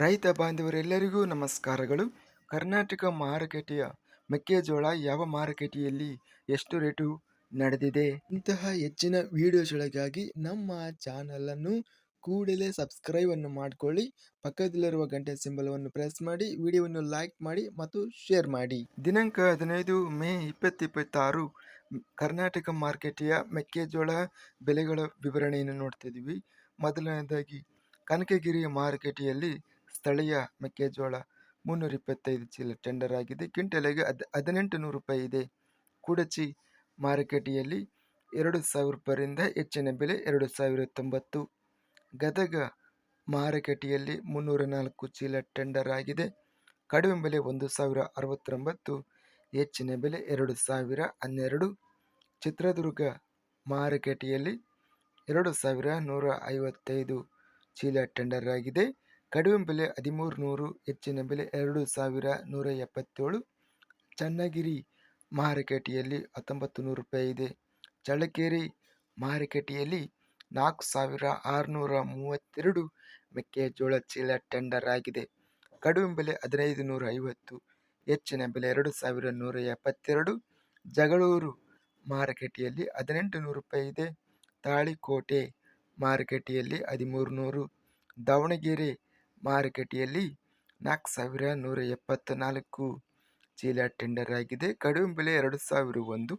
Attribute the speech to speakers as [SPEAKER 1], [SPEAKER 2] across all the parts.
[SPEAKER 1] ರೈತ ಬಾಂಧವರೆಲ್ಲರಿಗೂ ನಮಸ್ಕಾರಗಳು. ಕರ್ನಾಟಕ ಮಾರುಕಟ್ಟೆಯ ಮೆಕ್ಕೆಜೋಳ ಯಾವ ಮಾರುಕಟ್ಟೆಯಲ್ಲಿ ಎಷ್ಟು ರೇಟು ನಡೆದಿದೆ? ಇಂತಹ ಹೆಚ್ಚಿನ ವಿಡಿಯೋಸ್ಗಳಿಗಾಗಿ ನಮ್ಮ ಚಾನಲನ್ನು ಕೂಡಲೇ ಸಬ್ಸ್ಕ್ರೈಬ್ ಅನ್ನು ಮಾಡಿಕೊಳ್ಳಿ. ಪಕ್ಕದಲ್ಲಿರುವ ಗಂಟೆ ಸಿಂಬಲವನ್ನು ಪ್ರೆಸ್ ಮಾಡಿ, ವಿಡಿಯೋವನ್ನು ಲೈಕ್ ಮಾಡಿ ಮತ್ತು ಶೇರ್ ಮಾಡಿ. ದಿನಾಂಕ 15 ಮೇ 2026 ಕರ್ನಾಟಕ ಮಾರುಕಟ್ಟೆಯ ಮೆಕ್ಕೆಜೋಳ ಬೆಲೆಗಳ ವಿವರಣೆಯನ್ನು ನೋಡ್ತಿದ್ದೀವಿ. ಮೊದಲನೇದಾಗಿ ಕನಕಗಿರಿ ಮಾರುಕಟ್ಟೆಯಲ್ಲಿ ಸ್ಥಳೀಯ ಮೆಕ್ಕೆಜೋಳ 325 ಚೀಲ ಟೆಂಡರ್ ಆಗಿದೆ. ಕ್ವಿಂಟಲಿಗೆ 1800 ರೂಪಾಯಿ ಇದೆ. ಕುಡಚಿ ಮಾರುಕಟ್ಟೆಯಲ್ಲಿ 2000 ರೂಪಾಯಿಯಿಂದ ಹೆಚ್ಚಿನ ಬೆಲೆ 2090. ಗದಗ ಮಾರುಕಟ್ಟೆಯಲ್ಲಿ 304 ಚೀಲ ಟೆಂಡರ್ ಆಗಿದೆ. ಕಡಿಮೆ ಬೆಲೆ 1069, ಹೆಚ್ಚಿನ ಬೆಲೆ 2012. ಚಿತ್ರದುರ್ಗ ಮಾರುಕಟ್ಟೆಯಲ್ಲಿ 2155 ಚೀಲ ಟೆಂಡರ್ ಆಗಿದೆ. ಕಡಿಮೆ ಬೆಲೆ 1300, ಹೆಚ್ಚಿನ ಬೆಲೆ 2177. ಚನ್ನಗಿರಿ ಮಾರುಕಟ್ಟೆಯಲ್ಲಿ 1900 ರೂಪಾಯಿ ಇದೆ. ಚಳ್ಳಕೆರೆ ಮಾರುಕಟ್ಟೆಯಲ್ಲಿ 4632 ಮೆಕ್ಕೆಜೋಳ ಚೀಲ ಟೆಂಡರ್ ಆಗಿದೆ. ಕಡಿಮೆ ಬೆಲೆ 1550, ಹೆಚ್ಚಿನ ಬೆಲೆ 2172. ಜಗಳೂರು ಮಾರುಕಟ್ಟೆಯಲ್ಲಿ 1800 ರೂಪಾಯಿ ಇದೆ. ತಾಳಿಕೋಟೆ ಮಾರುಕಟ್ಟೆಯಲ್ಲಿ 1300. ದಾವಣಗೆರೆ ಮಾರುಕಟ್ಟೆಯಲ್ಲಿ 4174 ಚೀಲ ಟೆಂಡರ್ ಆಗಿದೆ. ಕಡಿಮೆ ಬೆಲೆ 2001,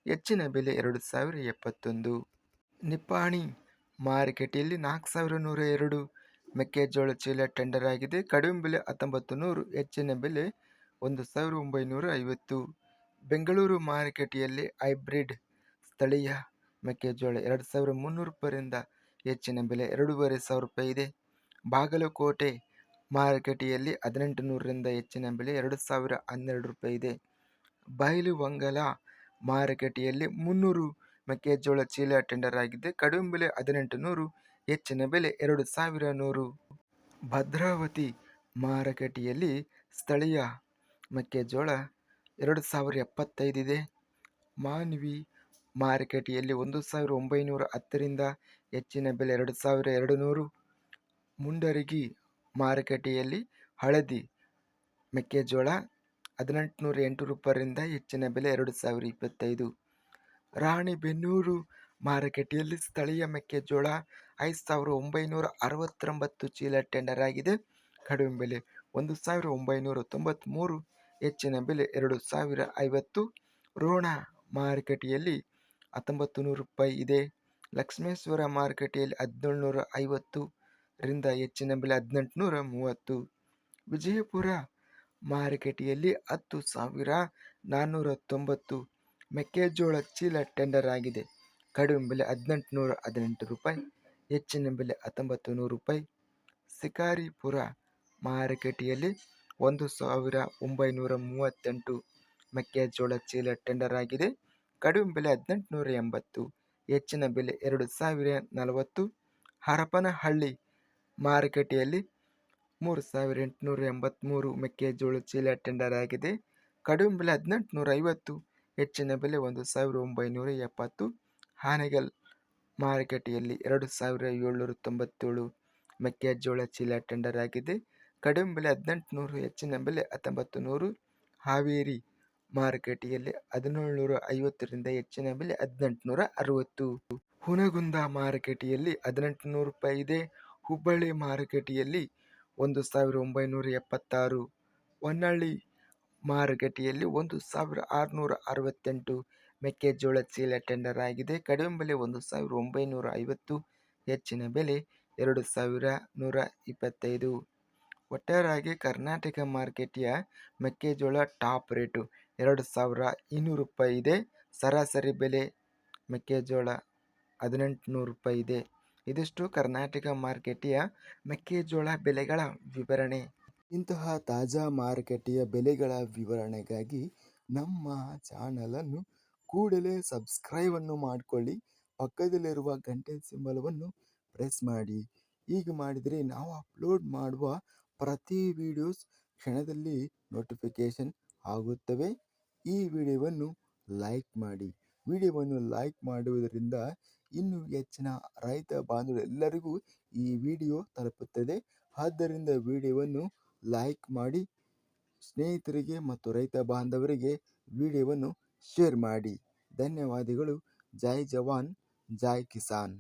[SPEAKER 1] ಹೆಚ್ಚಿನ ಬೆಲೆ 2071. ನಿಪ್ಪಾಣಿ ಮಾರುಕಟ್ಟೆಯಲ್ಲಿ 4102 ಮೆಕ್ಕೆಜೋಳ ಚೀಲ ಟೆಂಡರ್ ಆಗಿದೆ. ಕಡಿಮೆ ಬೆಲೆ 1900, ಹೆಚ್ಚಿನ ಬೆಲೆ 1950. ಬೆಂಗಳೂರು ಮಾರುಕಟ್ಟೆಯಲ್ಲಿ ಹೈಬ್ರಿಡ್ ಸ್ಥಳೀಯ ಮೆಕ್ಕೆಜೋಳ 2300 ರೂಪಾಯಿಯಿಂದ ಹೆಚ್ಚಿನ ಬೆಲೆ 2500 ರೂಪಾಯಿ ಇದೆ. ಬಾಗಲಕೋಟೆ ಮಾರುಕಟ್ಟೆಯಲ್ಲಿ 1800ರಿಂದ ಹೆಚ್ಚಿನ ಬೆಲೆ 2012 ರೂಪಾಯಿ ಇದೆ. ಬೈಲುಹೊಂಗಲ ಮಾರುಕಟ್ಟೆಯಲ್ಲಿ 300 ಮೆಕ್ಕೆಜೋಳ ಚೀಲ ಟೆಂಡರ್ ಆಗಿದೆ. ಕಡಿಮೆ ಬೆಲೆ 1800, ಹೆಚ್ಚಿನ ಬೆಲೆ 2100. ಭದ್ರಾವತಿ ಮಾರುಕಟ್ಟೆಯಲ್ಲಿ ಸ್ಥಳೀಯ ಮೆಕ್ಕೆಜೋಳ 2075 ಇದೆ. ಮಾನ್ವಿ ಮಾರುಕಟ್ಟೆಯಲ್ಲಿ 1910ರಿಂದ ಹೆಚ್ಚಿನ ಬೆಲೆ 2200. ಮುಂಡರಗಿ ಮಾರುಕಟ್ಟೆಯಲ್ಲಿ ಹಳದಿ ಮೆಕ್ಕೆಜೋಳ 1808 ರೂಪಾಯಿಯಿಂದ ಹೆಚ್ಚಿನ ಬೆಲೆ 2025. ರಾಣಿಬೆನ್ನೂರು ಮಾರುಕಟ್ಟೆಯಲ್ಲಿ ಸ್ಥಳೀಯ ಮೆಕ್ಕೆಜೋಳ 5969 ಚೀಲ ಟೆಂಡರ್ ಆಗಿದೆ. ಕಡಿಮೆ ಬೆಲೆ 1993, ಹೆಚ್ಚಿನ ಬೆಲೆ 2050. ರೋಣ ಮಾರುಕಟ್ಟೆಯಲ್ಲಿ 1900 ರೂಪಾಯಿ ಇದೆ. ಲಕ್ಷ್ಮೇಶ್ವರ ಮಾರುಕಟ್ಟೆಯಲ್ಲಿ 1750 ರಿಂದ ಹೆಚ್ಚಿನ ಬೆಲೆ 1830. ವಿಜಯಪುರ ಮಾರುಕಟ್ಟೆಯಲ್ಲಿ 10,490 ಮೆಕ್ಕೆಜೋಳ ಚೀಲ ಟೆಂಡರ್ ಆಗಿದೆ. ಕಡಿಮೆ ಬೆಲೆ 1818 ರೂಪಾಯಿ, ಹೆಚ್ಚಿನ ಬೆಲೆ 1900 ರೂಪಾಯಿ. ಶಿಕಾರಿಪುರ ಮಾರುಕಟ್ಟೆಯಲ್ಲಿ 1938 ಮೆಕ್ಕೆಜೋಳ ಚೀಲ ಟೆಂಡರ್ ಆಗಿದೆ. ಕಡಿಮೆ ಬೆಲೆ 1880, ಹೆಚ್ಚಿನ ಬೆಲೆ 2040. ಹರಪನಹಳ್ಳಿ ಮಾರುಕಟ್ಟೆಯಲ್ಲಿ 3883 ಮೆಕ್ಕೆಜೋಳ ಚೀಲ ಟೆಂಡರ್ ಆಗಿದೆ. ಕಡಿಮೆ ಬೆಲೆ 1850, ಹೆಚ್ಚಿನ ಬೆಲೆ 1970. ಹಾನಗಲ್ ಮಾರುಕಟ್ಟೆಯಲ್ಲಿ 2797 ಮೆಕ್ಕೆಜೋಳ ಚೀಲ ಟೆಂಡರ್ ಆಗಿದೆ. ಕಡಿಮೆ ಬೆಲೆ 1800, ಹೆಚ್ಚಿನ ಬೆಲೆ 1900. ಹಾವೇರಿ ಮಾರುಕಟ್ಟೆಯಲ್ಲಿ 1750ರಿಂದ ಹೆಚ್ಚಿನ ಬೆಲೆ 1860. ಹುನಗುಂದ ಮಾರುಕಟ್ಟೆಯಲ್ಲಿ 1800 ರೂಪಾಯಿ ಇದೆ. ಹುಬ್ಬಳ್ಳಿ ಮಾರುಕಟ್ಟೆಯಲ್ಲಿ 1976. ಹೊನ್ನಳ್ಳಿ ಮಾರುಕಟ್ಟೆಯಲ್ಲಿ 1668 ಮೆಕ್ಕೆಜೋಳ ಚೀಲ ಟೆಂಡರ್ ಆಗಿದೆ. ಕಡಿಮೆ ಬೆಲೆ 1950, ಹೆಚ್ಚಿನ ಬೆಲೆ 2125. ಒಟ್ಟಾರೆಯಾಗಿ ಕರ್ನಾಟಕ ಮಾರುಕಟ್ಟೆಯ ಮೆಕ್ಕೆಜೋಳ ಟಾಪ್ ರೇಟು 2200 ರೂಪಾಯಿ ಇದೆ. ಸರಾಸರಿ ಬೆಲೆ ಮೆಕ್ಕೆಜೋಳ 1800 ರೂಪಾಯಿ ಇದೆ. ಇದಿಷ್ಟು ಕರ್ನಾಟಕ ಮಾರುಕಟ್ಟೆಯ ಮೆಕ್ಕೆಜೋಳ ಬೆಲೆಗಳ ವಿವರಣೆ. ಇಂತಹ ತಾಜಾ ಮಾರುಕಟ್ಟೆಯ ಬೆಲೆಗಳ ವಿವರಣೆಗಾಗಿ ನಮ್ಮ ಚಾನಲನ್ನು ಕೂಡಲೇ ಸಬ್ಸ್ಕ್ರೈಬ್ ಅನ್ನು ಮಾಡಿಕೊಳ್ಳಿ. ಪಕ್ಕದಲ್ಲಿರುವ ಗಂಟೆ ಸಿಂಬಲವನ್ನು ಪ್ರೆಸ್ ಮಾಡಿ. ಹೀಗೆ ಮಾಡಿದರೆ ನಾವು ಅಪ್ಲೋಡ್ ಮಾಡುವ ಪ್ರತಿ ವಿಡಿಯೋಸ್ ಕ್ಷಣದಲ್ಲಿ ನೋಟಿಫಿಕೇಶನ್ ಆಗುತ್ತವೆ. ಈ ವಿಡಿಯೋವನ್ನು ಲೈಕ್ ಮಾಡಿ. ವಿಡಿಯೋವನ್ನು ಲೈಕ್ ಮಾಡುವುದರಿಂದ ಇನ್ನೂ ಹೆಚ್ಚಿನ ರೈತ ಬಾಂಧವರೆಲ್ಲರಿಗೂ ಈ ವಿಡಿಯೋ ತಲುಪುತ್ತದೆ. ಆದ್ದರಿಂದ ವಿಡಿಯೋವನ್ನು ಲೈಕ್ ಮಾಡಿ, ಸ್ನೇಹಿತರಿಗೆ ಮತ್ತು ರೈತ ಬಾಂಧವರಿಗೆ ವಿಡಿಯೋವನ್ನು ಶೇರ್ ಮಾಡಿ. ಧನ್ಯವಾದಗಳು. ಜೈ ಜವಾನ್, ಜೈ ಕಿಸಾನ್.